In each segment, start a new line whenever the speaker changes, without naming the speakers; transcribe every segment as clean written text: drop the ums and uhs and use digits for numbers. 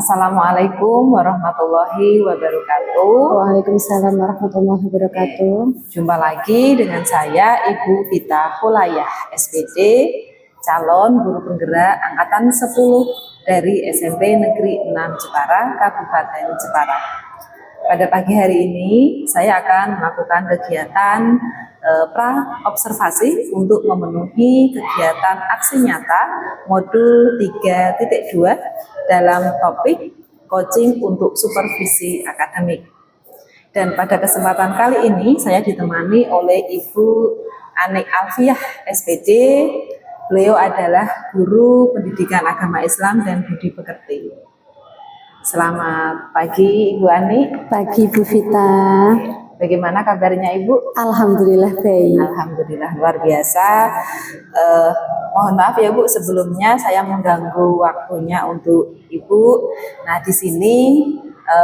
Assalamualaikum warahmatullahi wabarakatuh.
Waalaikumsalam warahmatullahi wabarakatuh.
Jumpa lagi dengan saya Ibu Vita Hulayah, SPD, calon guru penggerak angkatan 10 dari SMP Negeri 6 Jepara, Kabupaten Jepara. Pada pagi hari ini saya akan melakukan kegiatan pra-observasi untuk memenuhi kegiatan aksi nyata modul 3.2 dalam topik coaching untuk supervisi akademik. Dan pada kesempatan kali ini saya ditemani oleh Ibu Anik Alfiah, SPD. Beliau adalah guru pendidikan agama Islam dan budi pekerti. Selamat pagi Ibu Anik.
Pagi Bu Vita.
Bagaimana kabarnya Ibu?
Alhamdulillah baik.
Alhamdulillah luar biasa. Mohon maaf ya Bu, sebelumnya saya mengganggu waktunya untuk Ibu. Nah di sini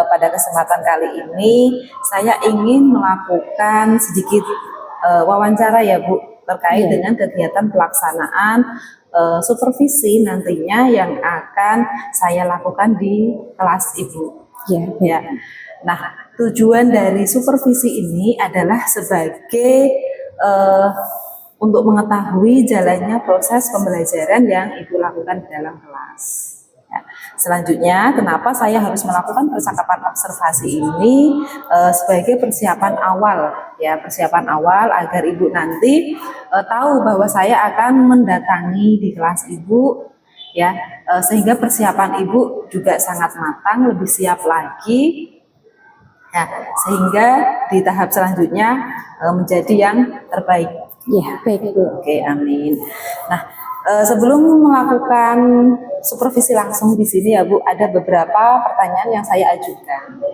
pada kesempatan kali ini saya ingin melakukan sedikit wawancara ya Bu terkait dengan kegiatan pelaksanaan supervisi nantinya yang akan saya lakukan di kelas Ibu. Ya. Nah, tujuan dari supervisi ini adalah sebagai untuk mengetahui jalannya proses pembelajaran yang Ibu lakukan di dalam kelas. Ya. Selanjutnya, kenapa saya harus melakukan percakapan observasi ini sebagai persiapan awal, ya persiapan awal agar Ibu nanti tahu bahwa saya akan mendatangi di kelas Ibu, ya sehingga persiapan Ibu juga sangat matang, lebih siap lagi. Ya, sehingga di tahap selanjutnya menjadi yang terbaik.
Ya, baik Bu.
Oke, amin. Nah, sebelum melakukan supervisi langsung di sini ya Bu, ada beberapa pertanyaan yang saya ajukan.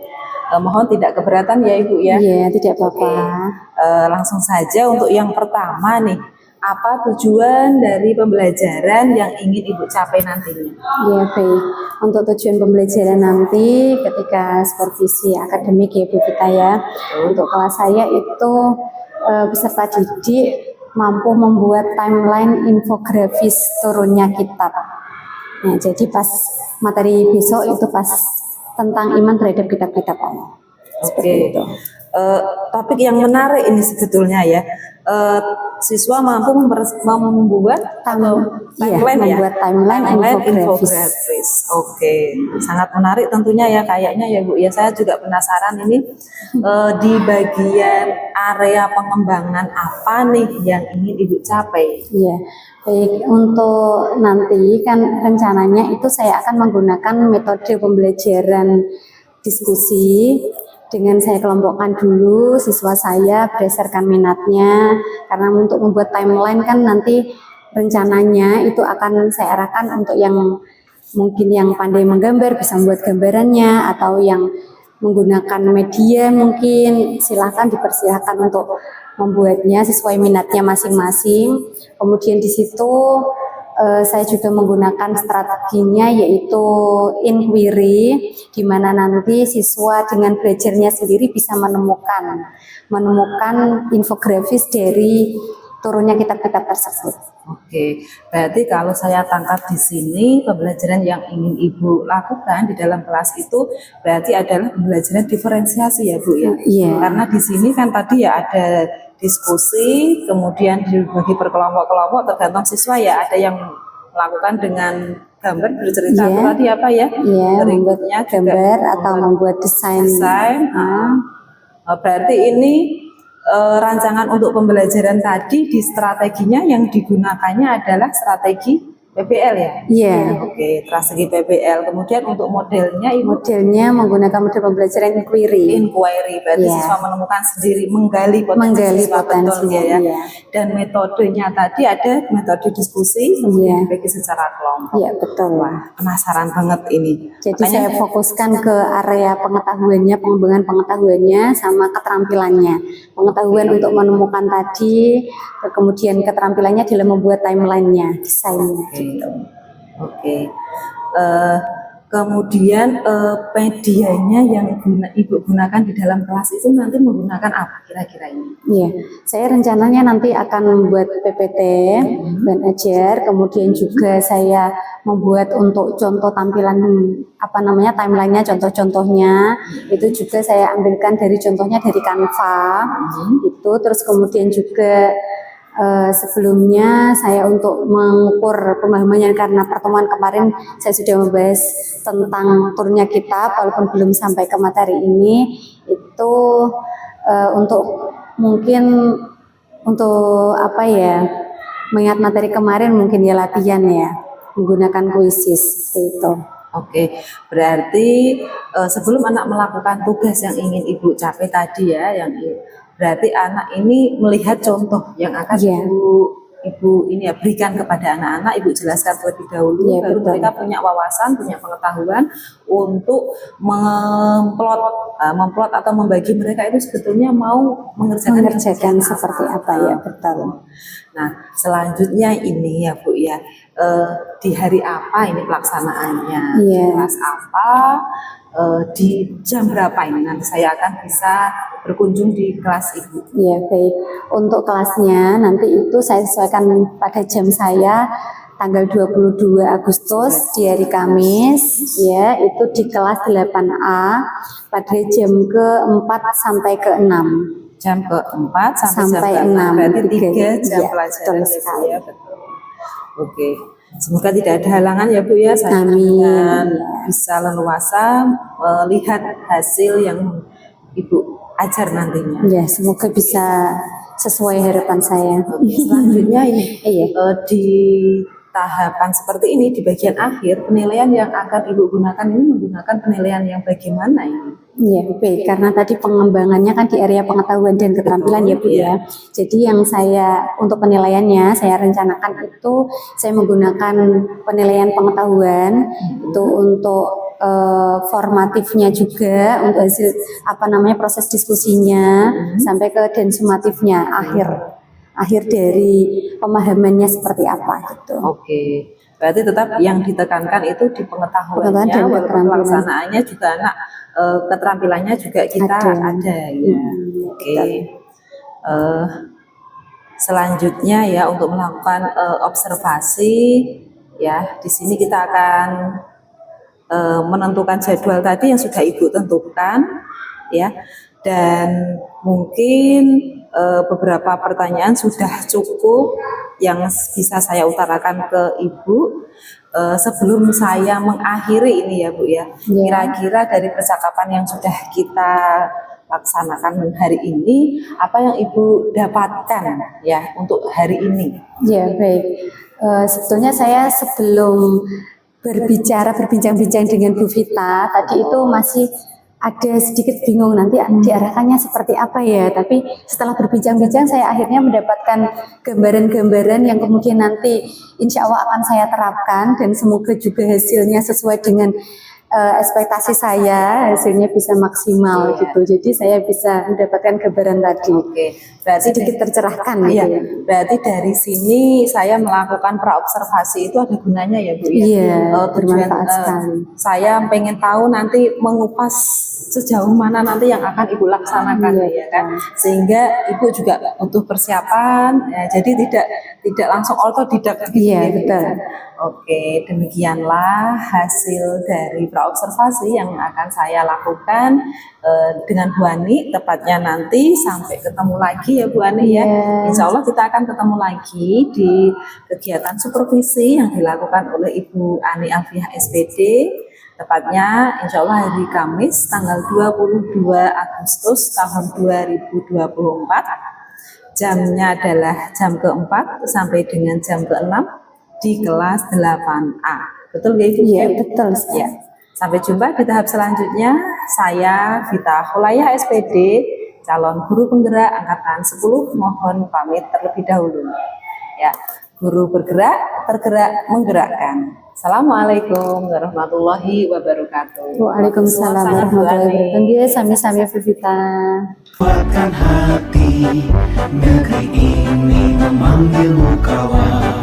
Mohon tidak keberatan ya Ibu ya.
Iya, tidak apa-apa.
Langsung saja untuk yang pertama nih. Apa tujuan dari pembelajaran yang ingin Ibu capai nantinya?
Ya baik, untuk tujuan pembelajaran nanti ketika supervisi akademik ya Bu Vita ya, untuk kelas saya itu peserta didik mampu membuat timeline infografis turunnya kitab. Nah jadi pas materi besok itu pas tentang iman terhadap kitab-kitab Allah.
Oke. Topik yang menarik ini sebetulnya ya. Siswa mampu membuat
timeline infografis.
Oke, sangat menarik tentunya ya kayaknya ya Bu. Ya saya juga penasaran ini di bagian area pengembangan apa nih yang ingin Ibu capai?
Iya, baik untuk nanti kan rencananya itu saya akan menggunakan metode pembelajaran diskusi. Dengan saya kelompokkan dulu siswa saya berdasarkan minatnya, karena untuk membuat timeline kan nanti rencananya itu akan saya arahkan untuk yang mungkin yang pandai menggambar bisa membuat gambarannya, atau yang menggunakan media mungkin silahkan dipersilahkan untuk membuatnya sesuai minatnya masing-masing. Kemudian di situ saya juga menggunakan strateginya yaitu inquiry, di mana nanti siswa dengan belajarnya sendiri bisa menemukan infografis dari turunnya kitab-kitab tersebut.
Oke, berarti kalau saya tangkap di sini pembelajaran yang ingin Ibu lakukan di dalam kelas itu berarti adalah pembelajaran diferensiasi ya Bu ya.
Iya.
Karena di sini kan tadi ya ada diskusi, kemudian dibagi per kelompok-kelompok tergantung siswa ya, ada yang melakukan dengan gambar bercerita atau tadi apa ya?
Iya, membuat gambar atau membuat desain.
Berarti ini rancangan untuk pembelajaran tadi di strateginya yang digunakannya adalah strategi PBL ya?
Iya.
Oke, strategi PBL. Kemudian untuk modelnya
menggunakan model pembelajaran inquiry.
Berarti siswa menemukan sendiri, menggali potensi ya. Dan metodenya tadi ada metode diskusi, kemudian dibagi secara kelompok.
Iya, betul.
Wah, penasaran banget ini.
Jadi saya fokuskan ke area pengetahuannya, pengembangan pengetahuannya sama keterampilannya. Pengetahuan untuk menemukan tadi, kemudian keterampilannya dalam membuat timelinenya, desainnya.
Oke. Kemudian medianya yang Ibu gunakan di dalam kelas itu nanti menggunakan apa kira-kira ini?
Iya, saya rencananya nanti akan membuat PPT, dan ajar, kemudian juga saya membuat untuk contoh tampilan timelinenya, contoh-contohnya itu juga saya ambilkan dari contohnya dari Canva, itu terus kemudian juga sebelumnya saya untuk mengukur pemahamannya karena pertemuan kemarin saya sudah membahas tentang turunnya kitab walaupun belum sampai ke materi ini itu untuk mungkin untuk mengingat materi kemarin mungkin ya latihan ya menggunakan kuisis seperti itu.
Oke, berarti sebelum anak melakukan tugas yang ingin Ibu capai tadi ya, berarti anak ini melihat contoh yang akan Ibu ini ya berikan kepada anak-anak, Ibu jelaskan terlebih dahulu, baru mereka punya wawasan, punya pengetahuan untuk memplot atau membagi mereka itu sebetulnya mau mengerjakan
seperti apa ya, betul.
Nah, selanjutnya ini ya Bu ya, di hari apa ini pelaksanaannya, di kelas apa, di jam berapa ini nanti saya akan bisa berkunjung di kelas Ibu.
Iya, baik. Untuk kelasnya nanti itu saya sesuaikan pada jam saya tanggal 22 Agustus di hari Kamis ya, itu di kelas 8A pada jam ke-4 sampai ke-6.
Jam ke-4 sampai
jam 6.
Berarti 3 jam
ya,
pelajaran
betul
ya, betul. Oke. Semoga tidak ada halangan ya Bu ya, saya bisa leluasa melihat hasil yang Ibu ajar nantinya.
Ya, semoga bisa sesuai harapan saya.
Selanjutnya ini di tahapan seperti ini di bagian akhir penilaian yang akan Ibu gunakan ini menggunakan penilaian yang bagaimana ini?
Iya, baik. Karena tadi pengembangannya kan di area pengetahuan dan keterampilan ya Bu ya. Jadi yang saya untuk penilaiannya saya rencanakan itu saya menggunakan penilaian pengetahuan itu untuk formatifnya juga untuk hasil proses diskusinya sampai ke dan sumatifnya akhir dari pemahamannya seperti apa gitu.
Oke. Berarti tetap yang ditekankan itu di pengetahuannya, walaupun pelaksanaannya juga anak keterampilannya juga kita ada ya. Oke. Selanjutnya ya untuk melakukan observasi ya, di sini kita akan menentukan jadwal tadi yang sudah Ibu tentukan ya, dan mungkin beberapa pertanyaan sudah cukup yang bisa saya utarakan ke Ibu sebelum saya mengakhiri ini ya Bu ya. Kira-kira dari percakapan yang sudah kita laksanakan hari ini, apa yang Ibu dapatkan ya untuk hari ini?
Ya baik, sebetulnya saya sebelum berbincang-bincang dengan Bu Vita tadi itu masih ada sedikit bingung nanti diarahkannya seperti apa ya, tapi setelah berbincang-bincang saya akhirnya mendapatkan gambaran-gambaran yang kemudian nanti insya Allah akan saya terapkan dan semoga juga hasilnya sesuai dengan ekspektasi saya, hasilnya bisa maksimal gitu. Jadi saya bisa mendapatkan gambaran tadi.
Oke, berarti
sedikit tercerahkan.
Iya, gitu. Berarti dari sini saya melakukan praobservasi itu ada gunanya ya Bu ya.
Iya, bermanfaat sekali.
Saya pengen tahu nanti mengupas sejauh mana nanti yang akan Ibu laksanakan ya kan. Sehingga Ibu juga butuh persiapan ya, jadi tidak langsung otodidak gitu.
Iya, betul.
Oke, demikianlah hasil dari praobservasi yang akan saya lakukan dengan Bu Ani, tepatnya nanti sampai ketemu lagi ya Bu Ani ya. Insya Allah kita akan ketemu lagi di kegiatan supervisi yang dilakukan oleh Ibu Ani Alfiah SPD, tepatnya insya Allah hari Kamis tanggal 22 Agustus tahun 2024. Jamnya adalah jam ke-4 sampai dengan jam ke-6 di kelas 8A. Betul ya Ibu?
Iya, betul.
Ya. Sampai jumpa di tahap selanjutnya. Saya Vita Hulayah SPD, calon guru penggerak angkatan 10, mohon pamit terlebih dahulu. Ya, guru bergerak, tergerak, menggerakkan. Assalamualaikum warahmatullahi wabarakatuh.
Waalaikumsalam warahmatullahi wabarakatuh. Sami-sami Vita.
Kuatkan hati, negeri ini memanggilmu kawan.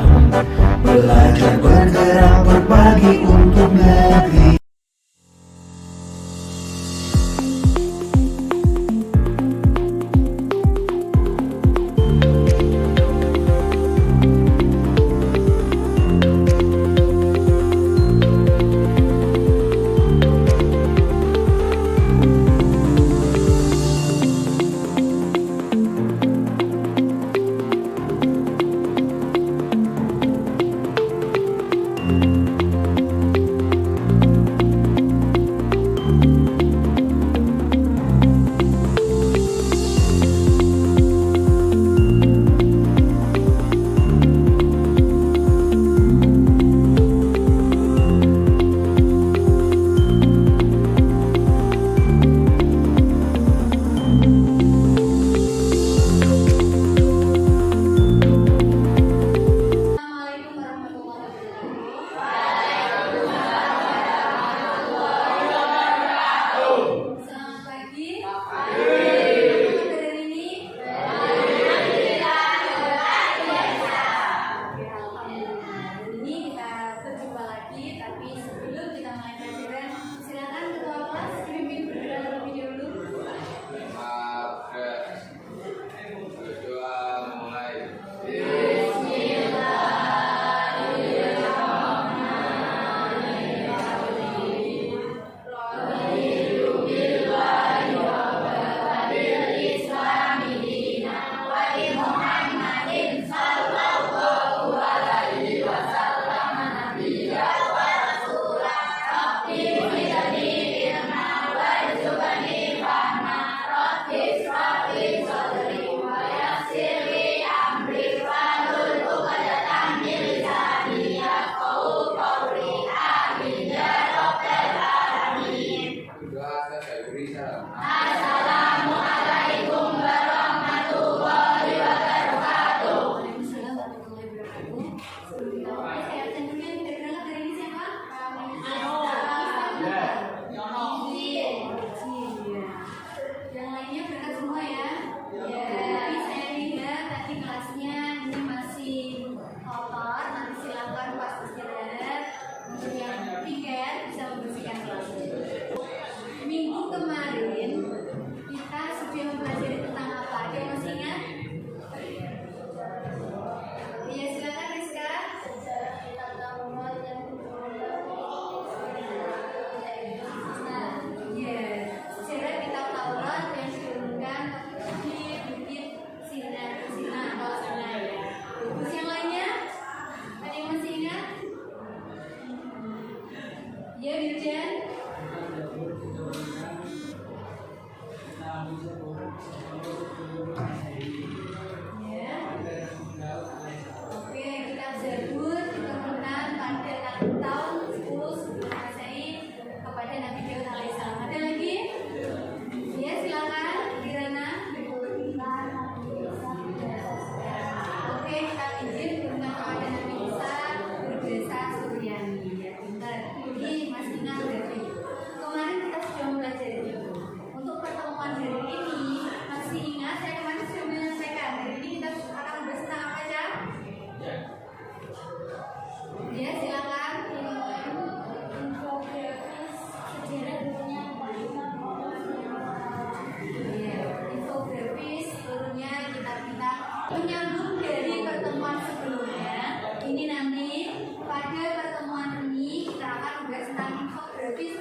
Belajar bergerak berbagi untuk negeri.
Kemudian ya. Oke, kita Zabur diturunan pada tahun 10 sebelum Masehi kepada Nabi Daud alaihissalam. Ada lagi? Ya, silakan Kirana. Oke, kita izin diturunan kepada Nabi Isa berbahasa Suryani. Ya, pintar. Ini masih ingat berarti. Kemarin kita sudah mempelajari itu. Untuk pertemuan hari ini masih ingat saya kemarin sudah menyampaikan. Hari ini kita akan membahas tentang apa aja? Ya, silakan. Infografis sejarah dunia infografis turunnya kita menyambung dari pertemuan sebelumnya. Ini nanti pada pertemuan ini kita akan membahas tentang infografis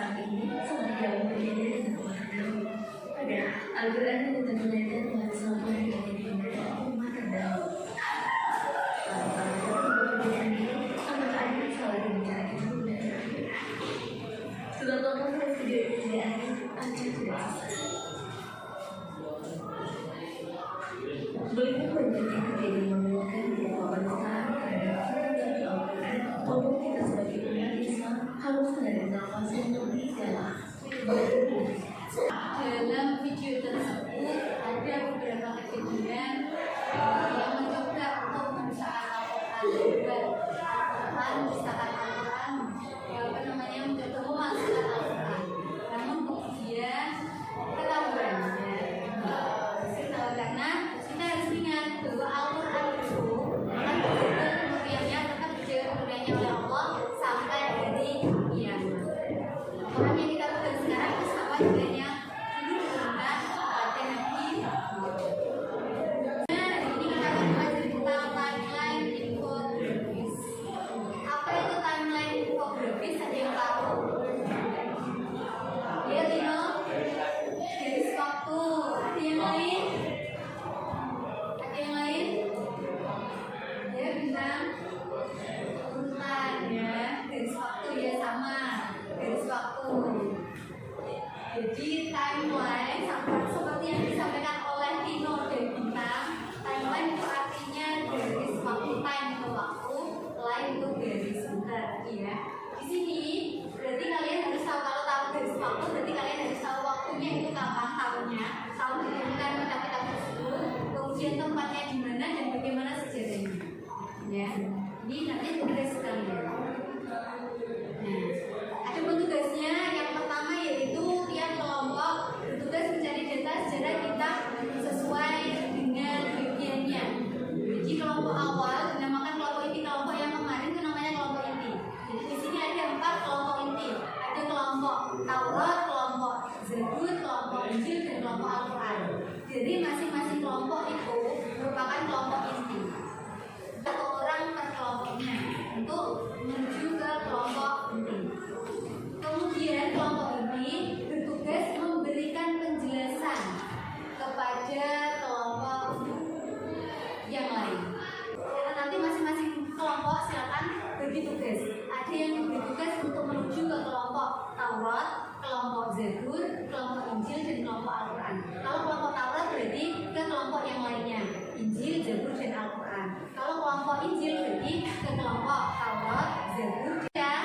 saat ini sangat jauh berbeda dengan orang dahulu. Pada Al-Quran itu terkaitan dengan suatu yang berbeda umat terdahulu. Perbedaan ini sangat ada salah bicara itu dan sebab apa perbedaan akan tidak Begitu banyak yang terjadi menemukan bahwa penistaan terhadap kita dari Al-Quran maupun kita sebagai umat Islam harus menerima konsep lebih dalam. Dalam video tersebut ada beberapa kejadian yang mencoba untuk memisahkan Al-Quran, memisahkan Al-Quran, mencoba memasukkan Al-Quran. Namun kemudian ketahuan karena kita harus ingat bahwa Al-Quran itu akan berjalan kemuliaannya, tetap berjalan kemuliaannya oleh Allah sampai hari kiamat. Al-Quran yang kita pegang sekarang itu sama dengan yang dulu diturunkan pada Nabi Muhammad. Nah, hari ini kita akan belajar tentang timeline infografis. Apa itu timeline infografis? Ada yang tahu? Ya, Tino? Garis waktu. Ada yang lain? Yang lain ya bintang urutan ya, garis waktu ya sama garis waktu. Jadi timeline seperti yang disampaikan oleh Tino dan Bintang, timeline itu artinya garis waktu, time itu waktu, line itu garis bentar ya. Di sini berarti kalian harus tahu, kalau tahu garis waktu berarti kalian harus tahu waktunya itu kapan, tahunnya, tahun ditemukan kitab-kitab tersebut, kemudian tempatnya di mana dan bagaimana sejarahnya. Ya, ini nanti tugas kalian. Nah, ada tugasnya. Yang pertama yaitu tiap kelompok bertugas mencari data sejarah kitab sesuai dengan bagiannya. Jadi kelompok awal dinamakan kelompok inti, kelompok yang kemarin itu namanya kelompok inti. Jadi di sini ada 4 kelompok inti. Ada kelompok Taurat, kelompok Zabur, kelompok Injil, dan kelompok Al-Quran. Jadi masing-masing kelompok itu merupakan kelompok inti. Satu orang per kelompoknya untuk menuju ke kelompok inti. Kemudian kelompok inti bertugas memberikan penjelasan kepada kelompok yang lain. Karena nanti masing-masing kelompok silakan bagi tugas. Ada yang diberi tugas untuk menuju ke kelompok Taurat, kelompok Zabur, kelompok Injil, dan kelompok Al-Quran. Kalau kelompok Taurat berarti ke kelompok yang lainnya, Injil, Zabur, dan Al-Quran. Kalau kelompok Injil berarti ke kelompok Taurat, Zabur, dan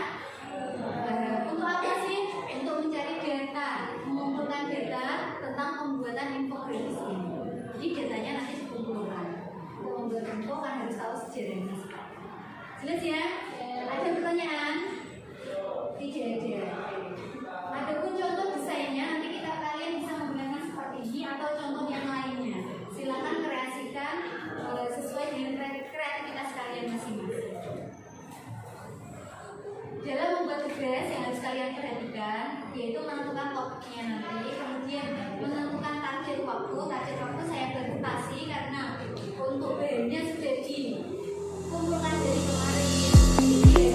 untuk apa sih? Untuk mencari data, mengumpulkan data tentang pembuatan infografis ini. Jadi datanya nanti dikumpulkan. Untuk membuat info kan harus tahu sejarahnya. Jelas ya? Ada pertanyaan? Tidak ada. Adapun contoh desainnya nanti kalian bisa menggunakan seperti ini atau contoh yang lainnya. Silakan kreasikan sesuai dengan kreativitas kalian masing-masing. Dalam membuat tugas yang harus kalian perhatikan yaitu menentukan topiknya nanti, kemudian menentukan target waktu. Target waktu saya batasi karena untuk bahannya sudah dikumpulkan dari kemarin. Ini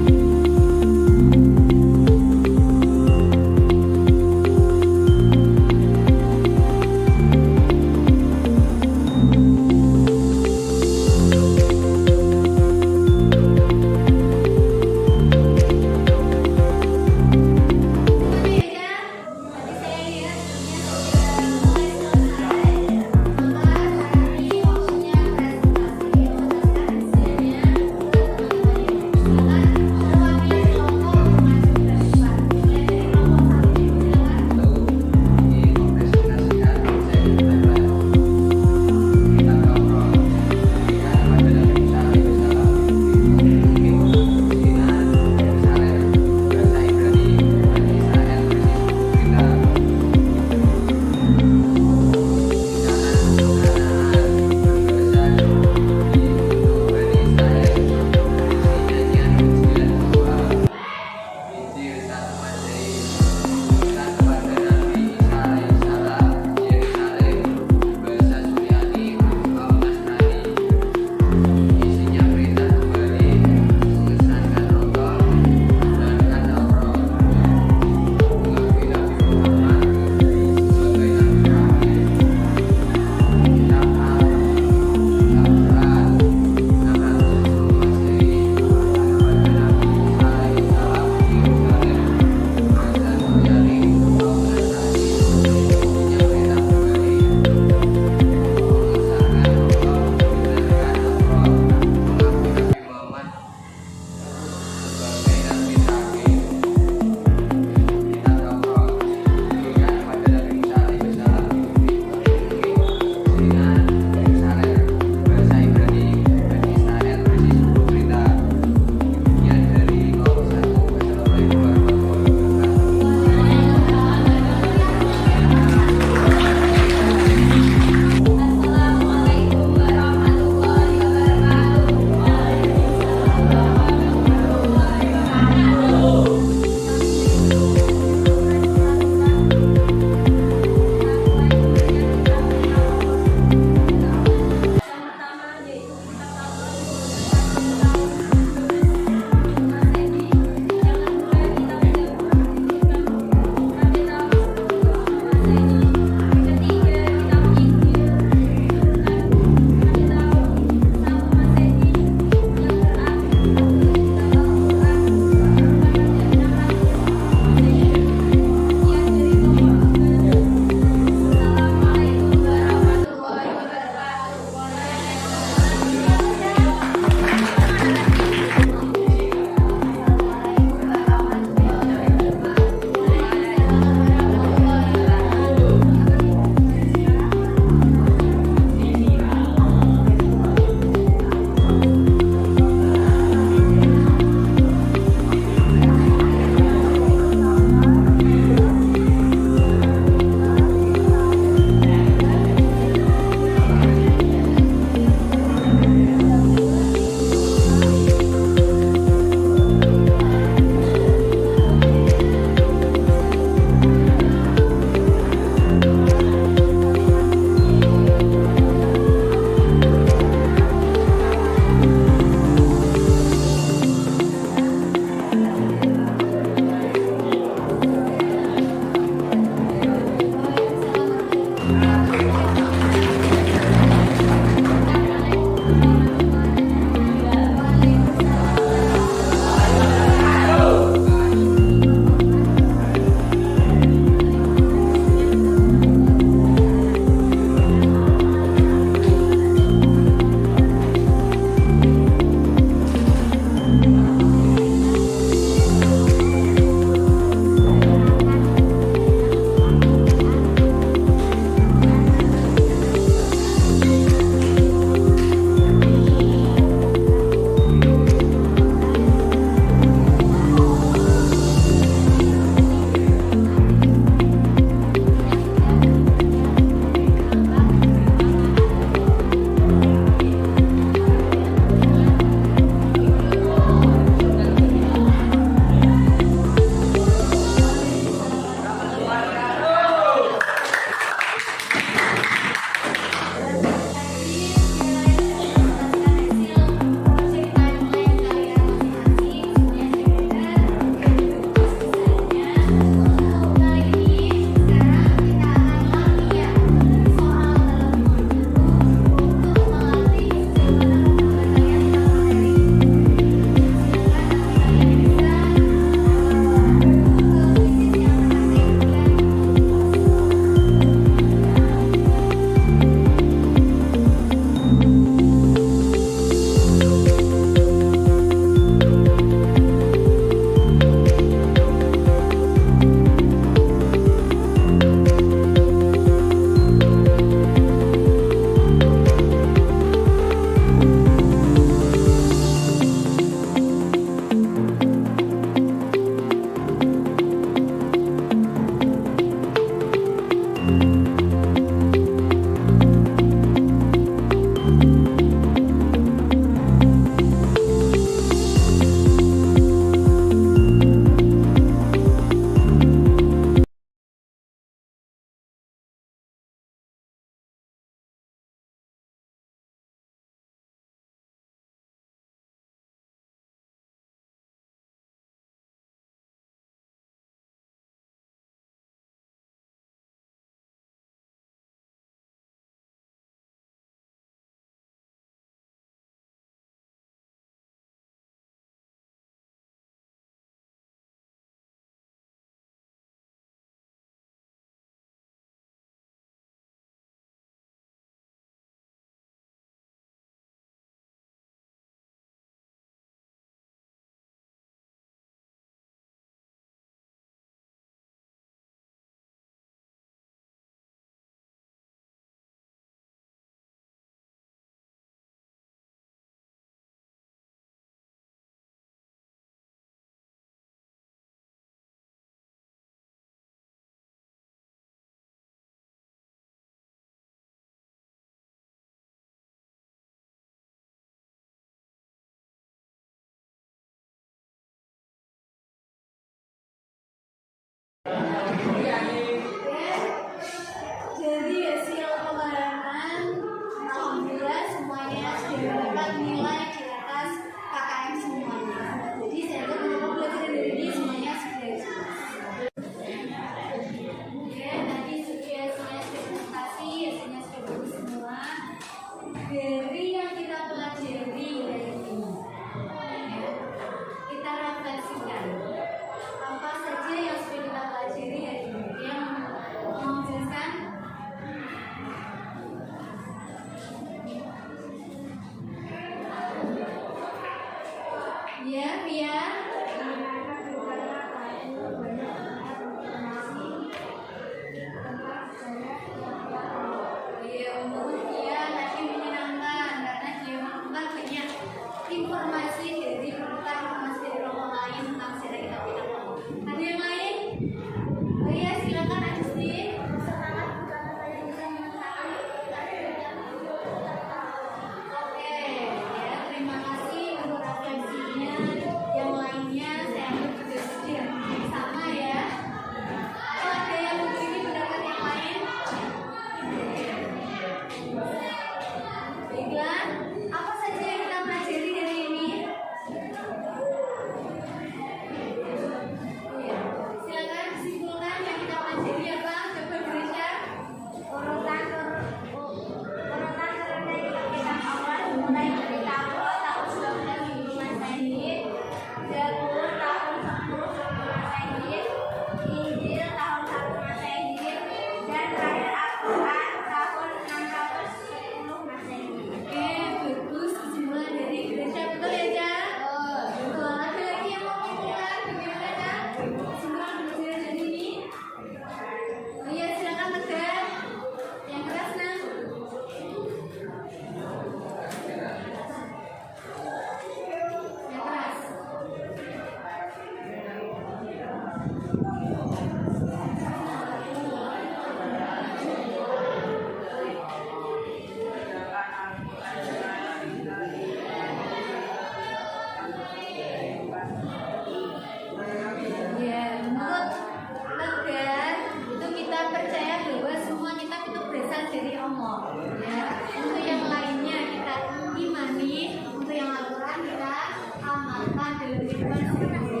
Ya, untuk yang lainnya kita imani, untuk yang Al-Quran kita amalkan dalam kehidupan sehari-hari.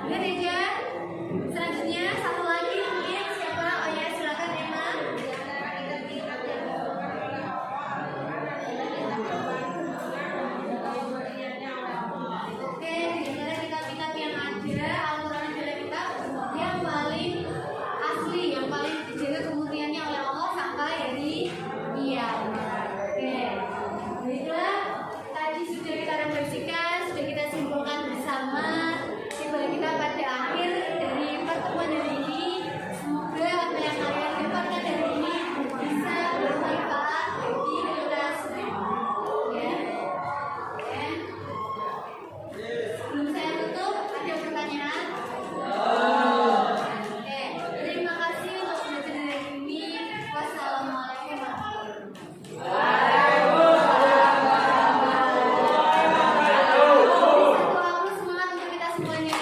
Benar ya? Selanjutnya satu lagi mungkin siapa? Oh ya, silakan Emma. Oke, di antara kitab-kitab yang ada, Al-Quran adalah kitab yang paling asli, yang paling dijaga kemurniannya oleh Allah sampai hari kiamat. Oke, baiklah, tadi sudah kita refleksikan, sudah kita simpulkan bersama. Tiba kita pada akhir dari pertemuan hari ini. Semoga apa yang kalian dapatkan dari ini bisa bermanfaat bagi kita semua. Ya. Oke. Sebelum saya tutup, ada pertanyaan? Oke, terima kasih untuk belajar dari ini. Wassalamualaikum warahmatullahi wabarakatuh. Satu aku semangat untuk kita semuanya.